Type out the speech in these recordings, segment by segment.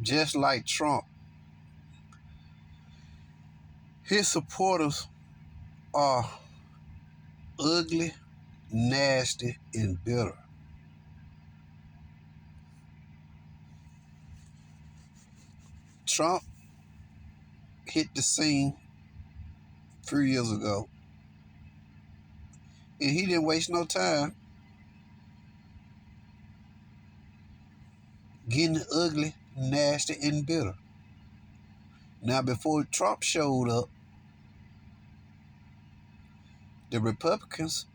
just like Trump, his supporters are ugly, nasty, and bitter. Trump hit the scene 3 years ago, and he didn't waste no time getting ugly, nasty, and bitter. Now, before Trump showed up, the Republicans,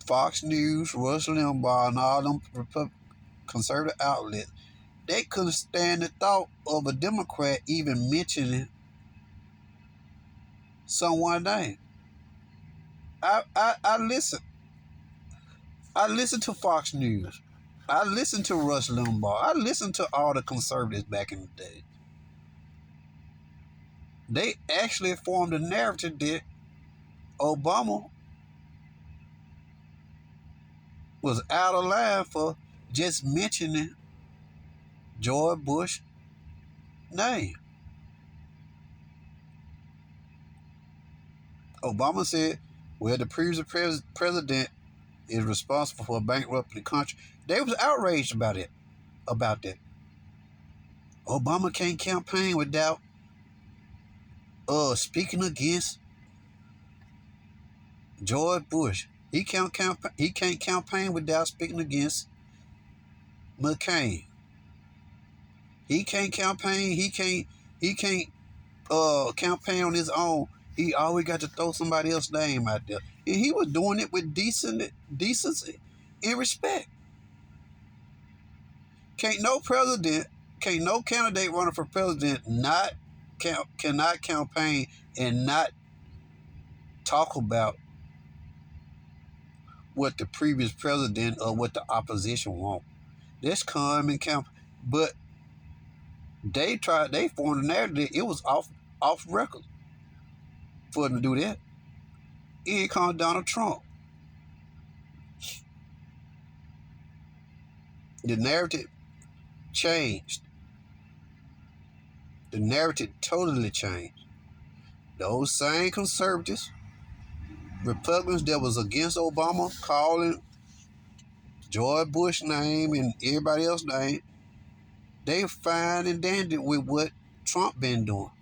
Fox News, Rush Limbaugh, and all them conservative outlets, they couldn't stand the thought of a Democrat even mentioning someone's name. I listen. I listen to Fox News. I listen to Rush Limbaugh. I listen to all the conservatives back in the day. They actually formed a narrative that Obama was out of line for just mentioning George Bush's name. Obama said, well, the previous president is responsible for bankrupting the country. They was outraged about it, about that. Obama can't campaign without speaking against George Bush. He can't campaign without speaking against McCain. He can't campaign. He can't campaign on his own. He always got to throw somebody else's name out there. And he was doing it with decency and respect. Can't no president, can't no candidate running for president cannot campaign and not talk about what the previous president or what the opposition want. This come and camp, but they formed a narrative. It was off record for them to do that. Here comes Donald Trump. The narrative changed. The narrative totally changed. Those same conservatives, Republicans that was against Obama, calling George Bush's name and everybody else's name, they fine and dandy with what Trump been doing.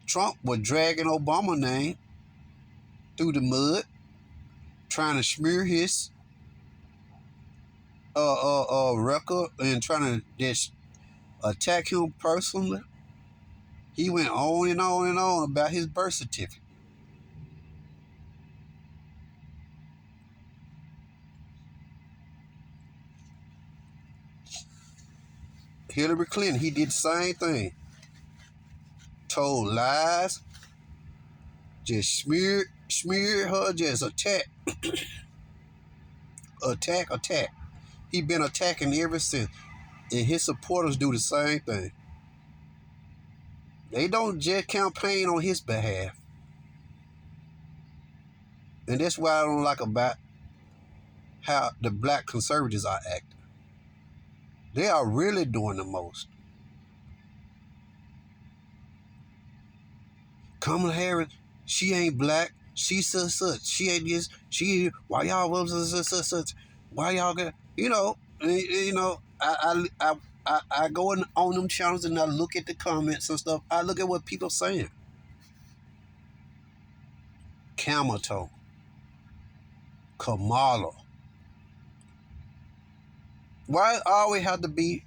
Trump was dragging Obama's name through the mud, trying to smear his record and trying to just attack him personally. He went on and on and on about his birth certificate. Hillary Clinton, he did the same thing. Told lies, just smeared her, just attack. He been attacking ever since. And his supporters do the same thing. They don't just campaign on his behalf. And that's what I don't like about how the black conservatives are acting. They are really doing the most. Kamala Harris, she ain't black. She such. She ain't this. Why y'all such? Why y'all get? I go on them channels and I look at the comments and stuff. I look at what people saying. Camel toe, Kamala. Why it always have to be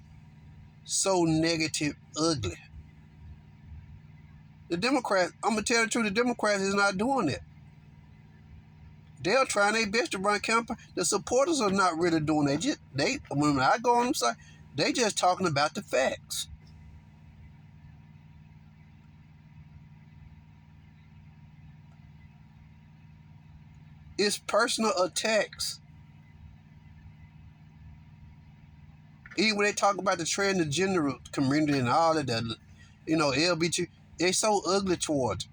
so negative, ugly? The Democrats, I'm gonna tell the truth, the Democrats is not doing it. They're trying their best to run campaign. The supporters are not really doing that. When I go on the side, they just talking about the facts. It's personal attacks. Even when they talk about the transgender community and all of that, LGBT, they're so ugly towards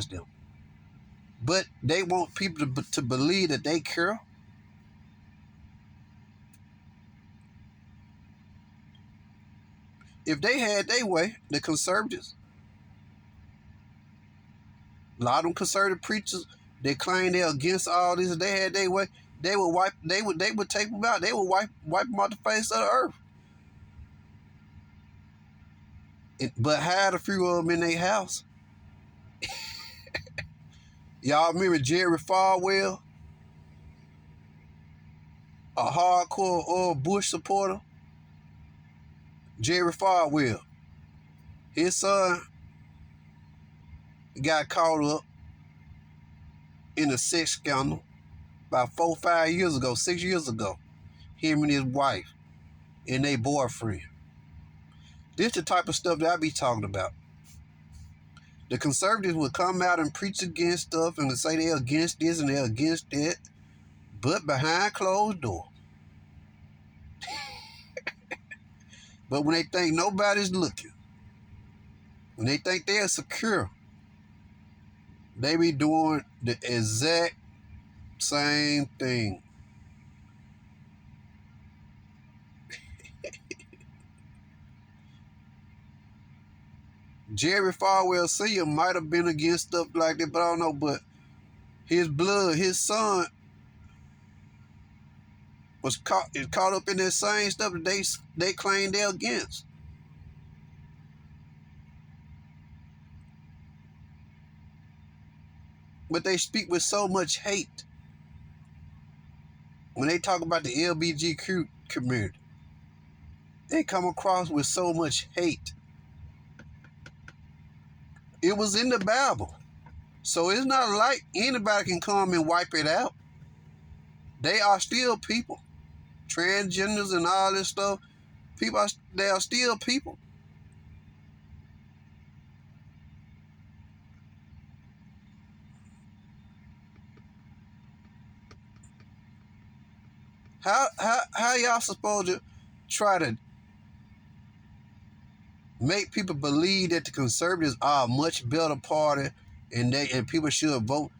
them. But they want people to believe that they care. If they had their way, the conservatives, a lot of them conservative preachers, they claim they're against all this. If they had their way, they would wipe. They would take them out. They would wipe them off the face of the earth. But had a few of them in their house. Y'all remember Jerry Falwell, a hardcore Bush supporter? Jerry Falwell. His son got caught up in a sex scandal about 4 or 5 years ago, 6 years ago. Him and his wife and their boyfriend. This the type of stuff that I be talking about. The conservatives would come out and preach against stuff and say they're against this and they're against that, but behind closed doors. But when they think nobody's looking, when they think they're secure, they be doing the exact same thing. Jerry Falwell Sr. might have been against stuff like that, but I don't know. But his blood, his son, was caught up in that same stuff that they claim they're against. But they speak with so much hate. When they talk about the LBGQ community, they come across with so much hate. It was in the Bible. So it's not like anybody can come and wipe it out. They are still people. Transgenders and all this stuff, they are still people. How y'all supposed to try to make people believe that the conservatives are a much better party and people should vote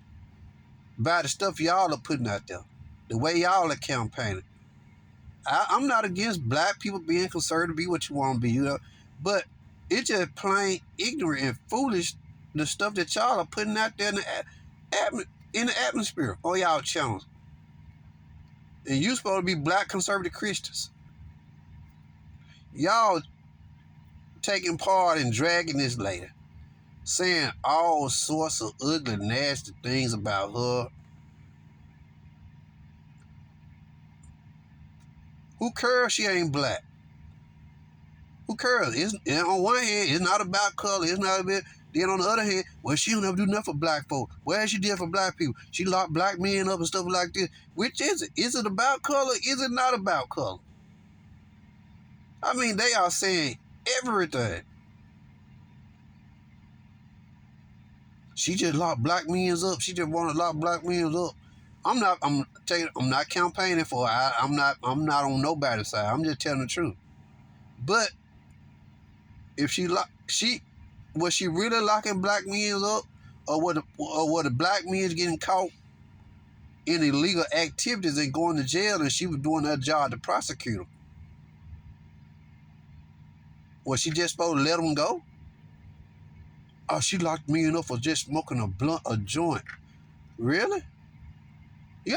by the stuff y'all are putting out there, the way y'all are campaigning? I'm not against black people being conservative, be what you want to be, but it's just plain ignorant and foolish, the stuff that y'all are putting out there in the atmosphere on y'all channels. And you supposed to be black conservative Christians. Y'all taking part in dragging this lady, saying all sorts of ugly, nasty things about her. Who cares she ain't black? Who cares? On one hand, it's not about color. It's not about. Then on the other hand, well, she don't ever do nothing for black folk. What she did for black people? She locked black men up and stuff like this. Which is it? Is it about color? Is it not about color? I mean, they are saying everything. She just locked black men up. She just want to lock black men up. I'm not campaigning for her. I'm not on nobody's side. I'm just telling the truth. But if was she really locking black men up, or were the black men getting caught in illegal activities and going to jail, and she was doing her job to prosecute them? Was she just supposed to let them go? Oh, she locked men up for just smoking a joint. Really? You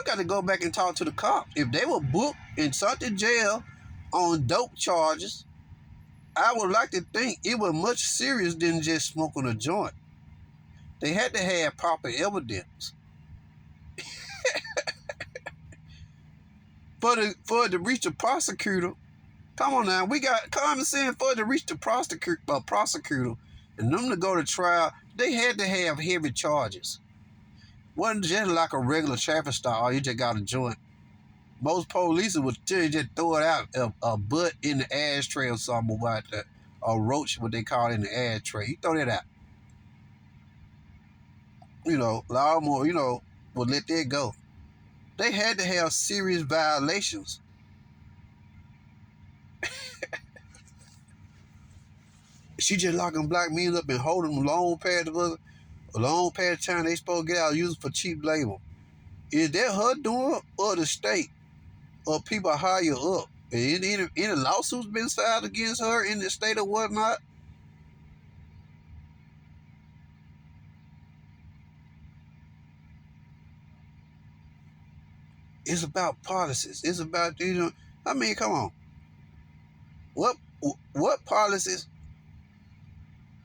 got to go back and talk to the cops. If they were booked and sent to jail on dope charges, I would like to think it was much serious than just smoking a joint. They had to have proper evidence. For it to reach a prosecutor, come on now, we got common sense. For it to reach the prosecutor and them to go to trial, they had to have heavy charges. Wasn't just like a regular traffic stop, or you just got a joint. Most police would tell you just throw it out, a butt in the ashtray or something like that, a roach, what they call it, in the ashtray. You throw that out. A lot more, would let that go. They had to have serious violations. She just locking black men up and holding them long period of time they supposed to get out using for cheap labor. Is that her doing, or the state, or people higher up Any lawsuits been filed against her in the state or whatnot? It's about policies. It's about, I mean, come on. What what policies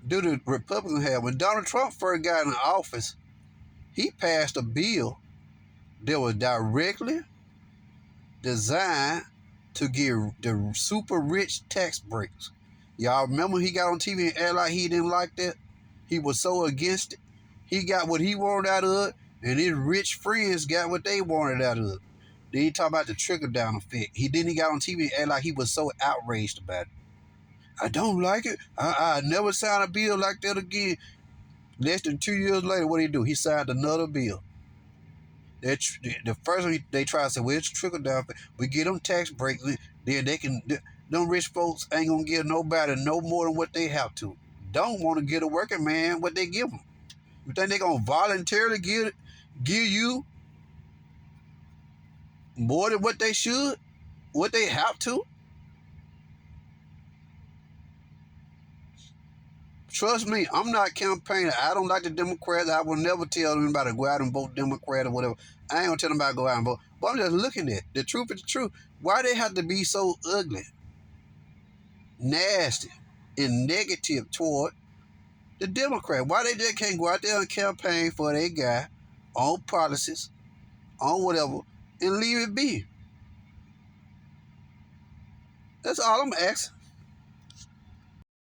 do the Republicans have? When Donald Trump first got in office, he passed a bill that was directly designed to give the super rich tax breaks. Y'all remember he got on TV and acted like he didn't like that? He was so against it. He got what he wanted out of it, and his rich friends got what they wanted out of it. Then he talk about the trickle down effect. He got on TV and acted like he was so outraged about it. I don't like it. I never sign a bill like that again. Less than 2 years later, what did he do? He signed another bill. The first one they try to say, well, it's trickle down. We get them tax breaks, then they can. Them rich folks ain't gonna give nobody no more than what they have to. Don't want to give a working man what they give them. You think they gonna voluntarily give you more than what they should, what they have to? Trust me, I'm not campaigning. I don't like the Democrats. I will never tell anybody to go out and vote Democrat or whatever. I ain't gonna tell them about to go out and vote. But I'm just looking at the truth is the truth. Why they have to be so ugly, nasty, and negative toward the Democrat? Why they just can't go out there and campaign for their guy on policies, on whatever, and leave it be? That's all I'm asking.